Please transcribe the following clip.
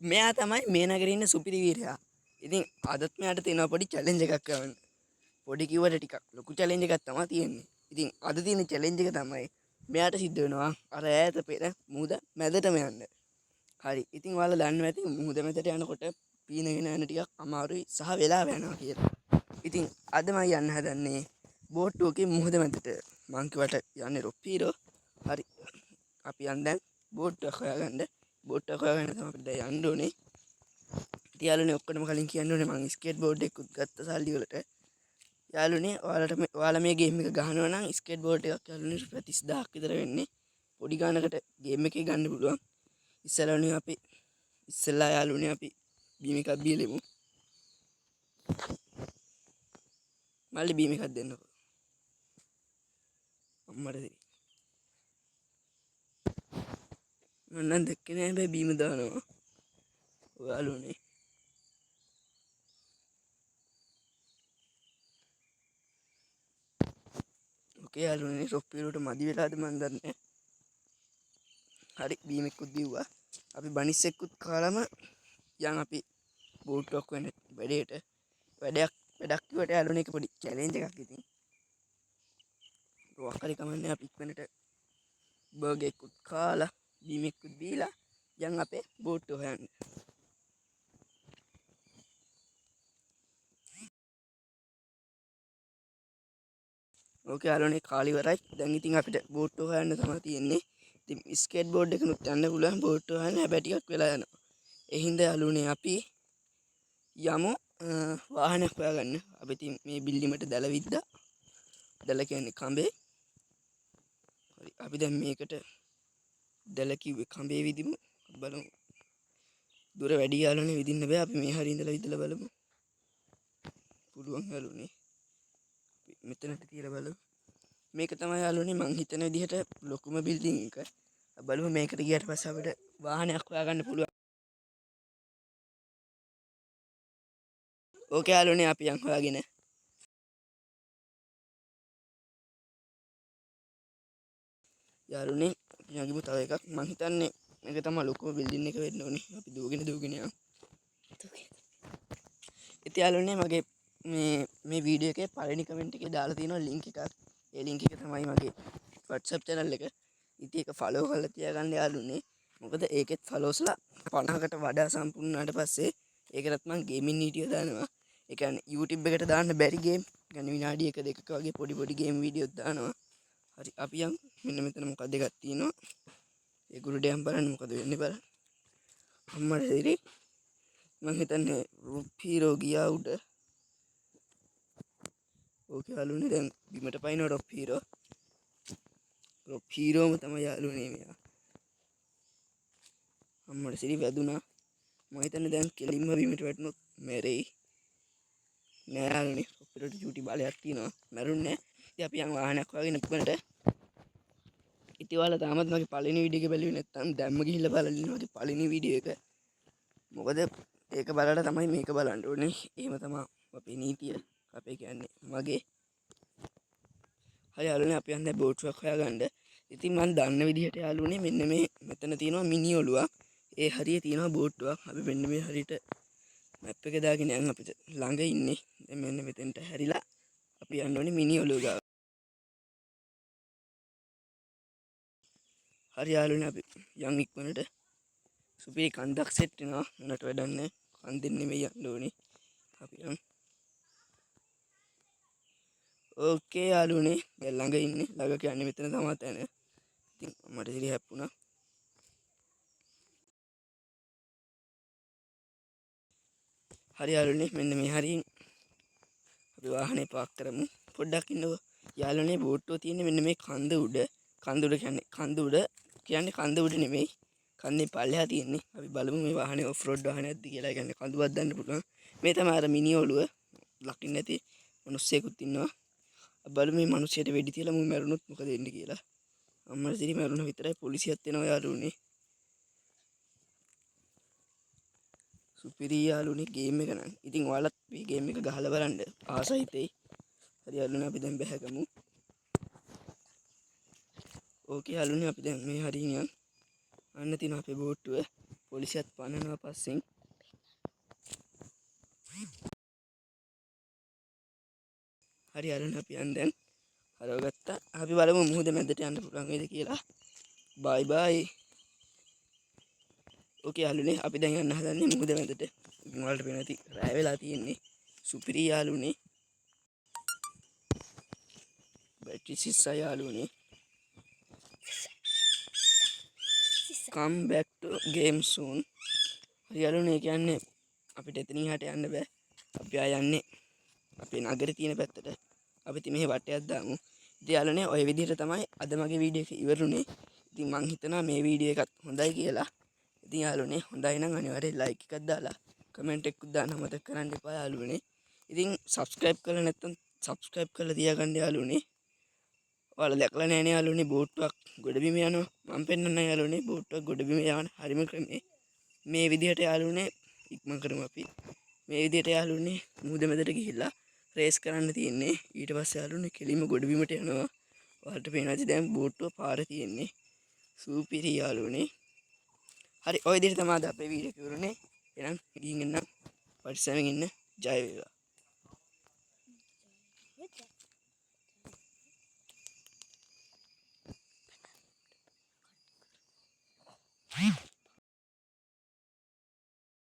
මෙයා තමයි මේ නගරේ ඉන්න සුපිරි වීරයා. ඉතින් අදත් මෙයාට තියෙනවා පොඩි චැලෙන්ජ් එකක් කරන්න. පොඩි කිව්වට ටිකක් ලොකු චැලෙන්ජ් එකක් තමයි තියෙන්නේ. ඉතින් අද තියෙන චැලෙන්ජ් එක තමයි මෙයාට සිද්ධ වෙනවා අර ඈත පෙර මුහුද මැදටම යන්න. හරි. ඉතින් ඔයාලා දන්නවා ඇති මුහුද මැදට යනකොට පීනගෙන යන ටිකක් අමාරුයි සහ වෙලාව යනවා කියලා. ඉතින් අද මම යන්න හදන්නේ බෝට්ටුවකින් මුහුද මැදට. මං කිව්වට යන්නේ රොප්පීරෝ. හරි. අපි යන්න දැන් බෝට්ටුවක් හොයාගන්න. බෝට්ටුවක් හොයාගන්න තමයි අපිට දැන් යන්න ඕනේ. ඉතින් යාළුවනේ ඔක්කොටම කලින් කියන්න ඕනේ මං ස්කේට් බෝඩ් එකකුත් ගත්ත සල්ලි වලට. යාළුවනේ ඔයාලා මේ ගේම් එක ගහනවා නම් ස්කේට් බෝඩ් එකක් යාළුවනේ රුපියල් 30000ක් විතර වෙන්නේ. පොඩි ගානකට ගේම් එකේ ගන්න පුළුවන්. ඉස්සෙල්ලා යාළුවනේ අපි බීම් එකක් බීලෙමු. මල්ලි බීම් එකක් දෙන්නකෝ. අම්මට දෙයි. මම දැක්කේ නෑ බෑ බීම දානවා. ඔයාළුවනේ. ඕකේ යාළුවනේ රොප්පීරුවට මදි වෙලාද මන් දන්නේ. හරි බීම් එකකුත් දීුවා. අපි බනිස් එක්කුත් කාලම යන් අපි බෝට්ටුවක් වෙන වැඩේට වැඩක් කිව්වට යාළුවනේ එක පොඩි චැලෙන්ජ් එකක් ඉතින්. මොකක් හරි කමන්නේ අපි ඉක්මනට බර්ගර් එකකුත් කාලා බීම් එකකුත් බීලා යන් අපේ බෝට්ටුව හොයන්න. ඕකේ යාළුවනේ කාලි ඉවරයි. දැන් ඉතින් අපිට බෝට්ටුව හොයන්න තමයි තියෙන්නේ. ඉතින් ස්කේට් බෝඩ් එකනුත් යන්න පුළුවන් බෝට්ටුව හොයන්න. හැබැයි ටිකක් වෙලා යනවා. ඒ හින්දා යාළුවනේ අපි යමු වාහනයක් හොයාගන්න. අපි ඉතින් මේ බිල්ඩිමට දැල විද්දා. දැල කියන්නේ කඹේ. හරි අපි දැන් මේකට දැල කිව්වේ කඹේ විදිමු. බලමු. දුර වැඩි යාළුවනේ විදින්න බෑ. අපි මේ හරිය ඉඳලා විදලා බලමු. පුළුවන් යාළුවනේ. මෙතනට තියලා බලමු. මේක තමයි යාළුවනේ මං හිතන විදිහට ලොකුම බිල්ඩින් එක. බලමු මේකට ගියට පස්සේ අපිට වාහනයක් හොයාගන්න පුළුවන්. ඕකේ යාළුවනේ අපි යන් හොයාගෙන. යාළුවනේ යගිමු තව එකක්. මං හිතන්නේ මේක තමයි ලොකුම බිල්ඩින් එක වෙන්න ඕනේ. අපි දුවගෙන යමු. ඉතින් යාළුවනේ මගේ මේ වීඩියෝ එකේ පළවෙනි කමෙන්ට් එකේ දාලා තියෙනවා ලින්ක් එකක්. ඒ ලින්ක් එක තමයි මගේ WhatsApp channel එක. ඉතින් ඒක ෆලෝ කරලා තියාගන්න යාළුවනේ. මොකද ඒකෙත් ෆලෝස්ලා 50කට වඩා සම්පූර්ණ වුණාට පස්සේ ඒකටත් මම ගේමින් වීඩියෝ දානවා. ඒ කියන්නේ YouTube එකට දාන්න බැරි ගේම්. يعني විනාඩි 1 2ක වගේ පොඩි ගේම් වීඩියෝස් දානවා. හරි අපි යන් මෙන්න මෙතන මොකක්ද එකක් තියෙනවා. ඒ ගුරුඩයන් බලන්න මොකද වෙන්නේ බලන්න. අම්මට දෙරි මං හිතන්නේ රුප්පීරෝ ගියා උඩ. ඕකේ යාළුවනේ දැන් බිමට පයින්න රොප්පීරෝම තමයි යාළුවනේ මෙයා. අම්මට සිරි වැදුනා. මම හිතන්නේ දැන් කෙලින්ම බිමට වැටුනොත් මැරෙයි. නෑ යාළුවනේ රොප්පීරෝට චූටි බලයක් තියෙනවා. මැරුන්නේ නෑ. ඉතින් අපි යන් වාහනයක් හොයාගෙන ඉක්මනට. ඉතින් ඔයාලා තාමත් මගේ පළවෙනි වීඩියෝ එක බැලුවේ නැත්නම් දැම්ම ගිහිල්ලා බලන්න මගේ පළවෙනි වීඩියෝ එක. මොකද ඒක බලලා තමයි මේක බලන්න ඕනේ. එහෙම තමයි අපේ නීතිය. අපේ කියන්නේ මගේ. හරි යාළුවනේ අපි යන්නේ බෝට්ටුවක් හොයාගන්න. ඉතින් මම දන්න විදිහට යාළුවනේ මෙන්න මේ මෙතන තියෙනවා මිනි ඔලුවක්. ඒ හරිය තියෙනවා බෝට්ටුවක්. අපි මෙන්න මේ හරියට මැප් එක දාගෙන යන් අපිට ළඟ ඉන්නේ. දැන් මෙන්න මෙතෙන්ට හැරිලා අපි යන්න ඕනේ මිනි ඔලුව ගාව. හරි යාළුවනේ අපි යන් ඉක්මනට සුපිරි කන්දක් සෙට් වෙනවා. උනට වැඩක් නැහැ. කන්දෙන් නෙමෙයි යන්න ඕනේ. අපි යන්. ඕකේ යාළුවනේ දැන් ළඟ ඉන්නේ. ළඟ කියන්නේ මෙතන තමයි තැන. ඉතින් මට ඉතින් හැප්පුණා. හරි යාළුවනේ මෙන්න මේ හරියෙන් අපි වාහනේ පාක් කරමු. පොඩ්ඩක් ඉන්නකෝ. යාළුවනේ බෝට්ටුව තියෙන්නේ මෙන්න මේ කන්ද උඩ. කන්ද උඩ නෙමෙයි. කන්දේ පල්ලෙහා තියෙන්නේ. අපි බලමු මේ වාහනේ ඔෆ් රෝඩ් වාහනයක්ද කියලා. කියන්නේ කඳුවක් දාන්න පුළුවන්. මේ තමයි අර මිනි ඔලුව. ලකින් නැති මිනිස්සෙකුත් ඉන්නවා. බලමු මේ මිනිහයට වෙඩි තියලා මම මැරුණොත් මොකද වෙන්නේ කියලා. අම්මලා සිරි මැරුණා විතරයි පොලිසියත් එනවා යාළුවනේ. සුපිරි යාළුවනේ ගේම් එක නම්. ඉතින් ඔයාලත් මේ ගේම් එක ගහලා බලන්න ආසයිතේ. හරි යාළුවනේ අපි දැන් බැහැගමු. ඕකේ යාළුවනේ අපි දැන් මේ හරියන් අන්න තියෙන අපේ බෝට්ටුව. පොලිසියත් පන්නනවා පස්සෙන්. හරි යාළුවනේ අපි යන් දැන් හරවගත්තා. අපි බලමු මුහුද මැදට යන්න පුළුවන් වේද කියලා. බයි බයි. ඕකේ යාළුවනේ අපි දැන් යන්න හදන්නේ මුහුද මැදට. ඉතින් ඔයාලට පේනවා ඇති රැය වෙලා තියෙන්නේ. සුපිරි යාළුවනේ. බැටරි සිස්සා යාළුවනේ. come back to game soon. හරි යාළුවනේ කියන්නේ අපිට එතනින් හට යන්න බෑ. අපි ආ යන්නේ අපේ නගරේ තියෙන පැත්තට. අපි ඉතින් මෙහෙ වටයක් දාමු. ඉතින් යාළුවනේ ඔය විදිහට තමයි අද මගේ වීඩියෝ එක ඉවරුනේ. ඉතින් මං හිතනවා මේ වීඩියෝ එකත් හොඳයි කියලා. ඉතින් යාළුවනේ හොඳයි නම් අනිවාර්යෙන් ලයික් එකක් දාලා කමෙන්ට් එකක් දාන්න අමතක කරන්න එපා යාළුවනේ. ඉතින් subscribe කරලා නැත්නම් subscribe කරලා තියාගන්න යාළුවනේ. ඔයාලා දැකලා නැහැ නේ යාළුවනේ බෝට්ටුවක් ගොඩබිම යනවා. මම පෙන්නන්න යාළුවනේ බෝට්ටුවක් ගොඩබිම යවන හරිම ක්‍රමේ. මේ විදිහට යාළුවනේ ඉක්මන් කරමු අපි. මේ විදිහට යාළුවනේ මුහුද මැදට ගිහිල්ලා රේස් කරන්න තියෙන්නේ. ඊට පස්සේ යාළුවනේ කෙලින්ම ගොඩබිමට යනවා. ඔයාලට පේනවාද දැන් බෝට්ටුව පාරේ තියෙන්නේ. සූපිරි යාළුවනේ. හරි ඔය විදිහට තමයි අද අපේ වීඩියෝ එක ඉවරනේ. එහෙනම් ගිහින් එන්න පරිස්සමෙන් ඉන්න. ජය වේවා.